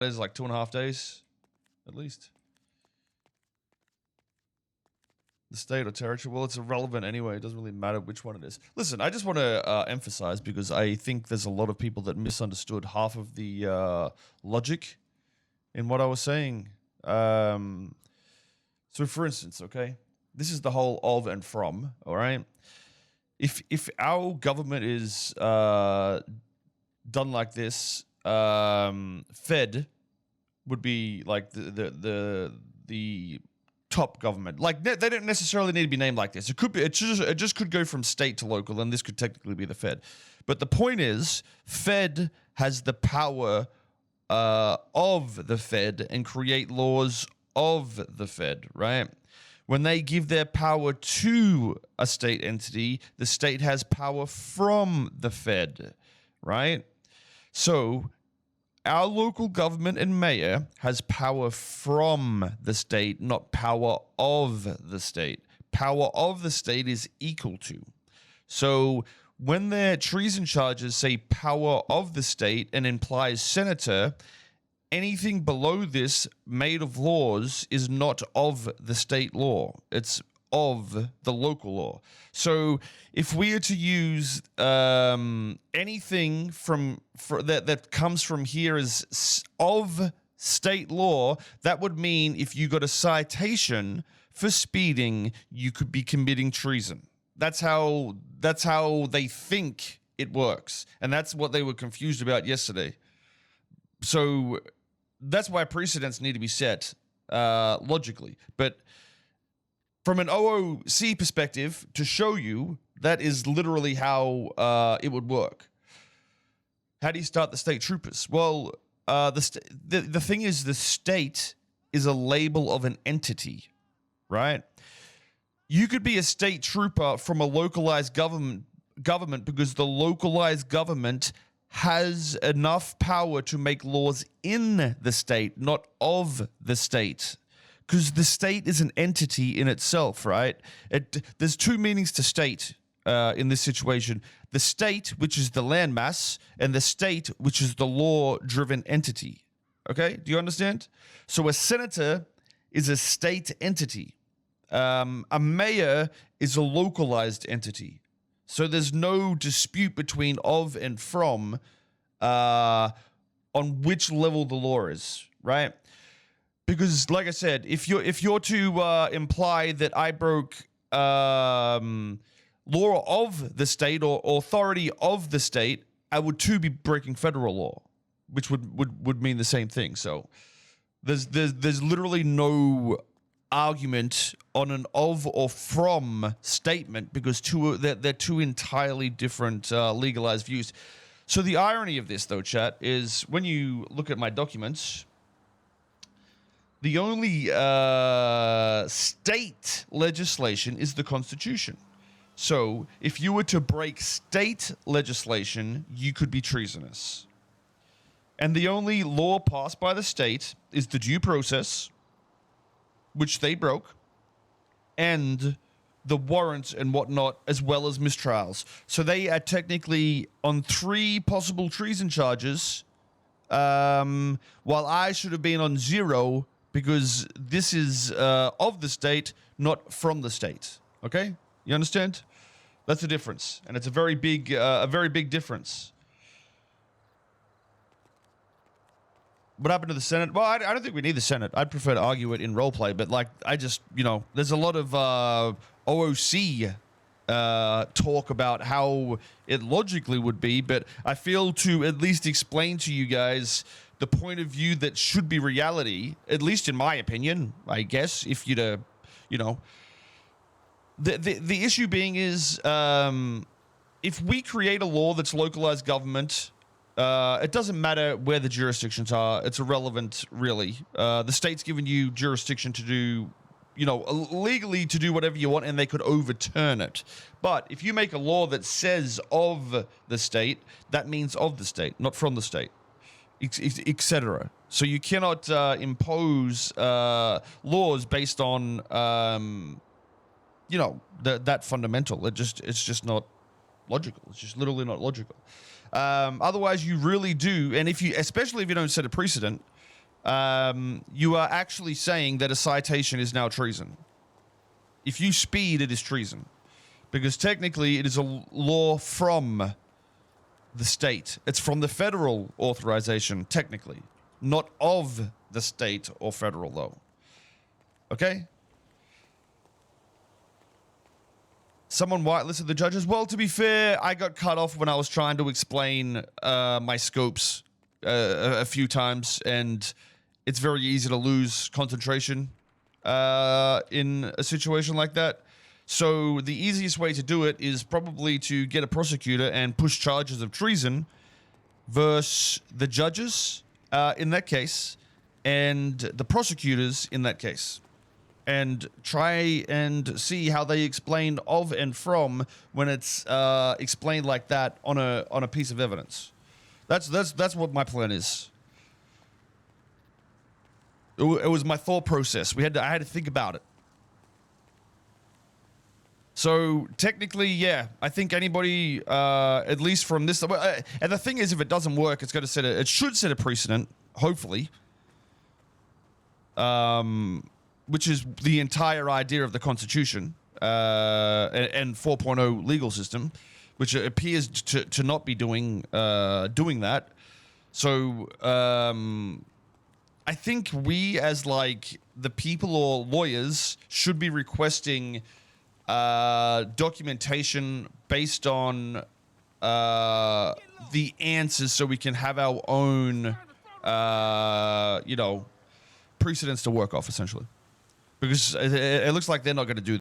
There's like 2.5 days, at least. The state or territory, well, it's irrelevant anyway. It doesn't really matter which one it is. Listen, I just want to emphasize, because I think there's a lot of people that misunderstood half of the logic in what I was saying. So, for instance, okay, this is the whole of and from, all right? If our government is done like this, Fed would be like the top government. Like they don't necessarily need to be named like this. It could be. It just could go from state to local, and this could technically be the Fed. But the point is, Fed has the power of the Fed and create laws of the Fed, right? When they give their power to a state entity, the state has power from the Fed, right? So our local government and mayor has power from the state, not power of the state. Power of the state is equal to. So when their treason charges say power of the state and implies senator, anything below this made of laws is not of the state law. It's of the local law. So if we are to use anything that comes from here as of state law, that would mean if you got a citation for speeding, you could be committing treason. That's how they think it works, and that's what they were confused about yesterday. So that's why precedents need to be set logically, but from an OOC perspective, to show you, that is literally how it would work. How do you start the state troopers? Well, the thing is, the state is a label of an entity, right? You could be a state trooper from a localized government because the localized government has enough power to make laws in the state, not of the state. Because the state is an entity in itself, right? There's two meanings to state in this situation. The state, which is the landmass, and the state, which is the law-driven entity. Okay? Do you understand? So a senator is a state entity. A mayor is a localized entity. So there's no dispute between of and from on which level the law is, right? Because, like I said, if you're to imply that I broke law of the state or authority of the state, I would too be breaking federal law, which would mean the same thing. So there's literally no argument on an of or from statement, because they're two entirely different legalized views. So the irony of this, though, chat, is when you look at my documents, the only state legislation is the Constitution. So if you were to break state legislation, you could be treasonous. And the only law passed by the state is the due process, which they broke, and the warrants and whatnot, as well as mistrials. So they are technically on 3 possible treason charges, while I should have been on 0, because this is of the state, not from the state. Okay? You understand? That's the difference, and it's a very big difference. What happened to the Senate? Well, I don't think we need the Senate. I'd prefer to argue it in roleplay, but like, I just, there's a lot of OOC talk about how it logically would be, but I feel to at least explain to you guys the point of view that should be reality, at least in my opinion, I guess, if you'd, the issue being is, if we create a law that's localized government, it doesn't matter where the jurisdictions are. It's irrelevant, really. The state's given you jurisdiction to do, legally to do whatever you want, and they could overturn it. But if you make a law that says of the state, that means of the state, not from the state, etc. So you cannot impose laws based on, that fundamental. It's just not logical. It's just literally not logical. Otherwise, you really do, and especially if you don't set a precedent, you are actually saying that a citation is now treason. If you speed, it is treason. Because technically, it is a law from the state. It's from the federal authorization, technically. Not of the state or federal, though. Okay? Someone whitelisted the judges. Well, to be fair, I got cut off when I was trying to explain my scopes a few times, and it's very easy to lose concentration in a situation like that. So the easiest way to do it is probably to get a prosecutor and push charges of treason versus the judges in that case and the prosecutors in that case, and try and see how they explain of and from when it's explained like that on a piece of evidence. That's what my plan is. It was my thought process. I had to think about it. So technically, yeah, I think anybody, at least from this, and the thing is, if it doesn't work, it's going to it should set a precedent, hopefully, which is the entire idea of the Constitution and 4.0 legal system, which appears to not be doing that. So I think we, as like the people or lawyers, should be requesting documentation based on the answers, so we can have our own, precedents to work off, essentially. Because it looks like they're not going to do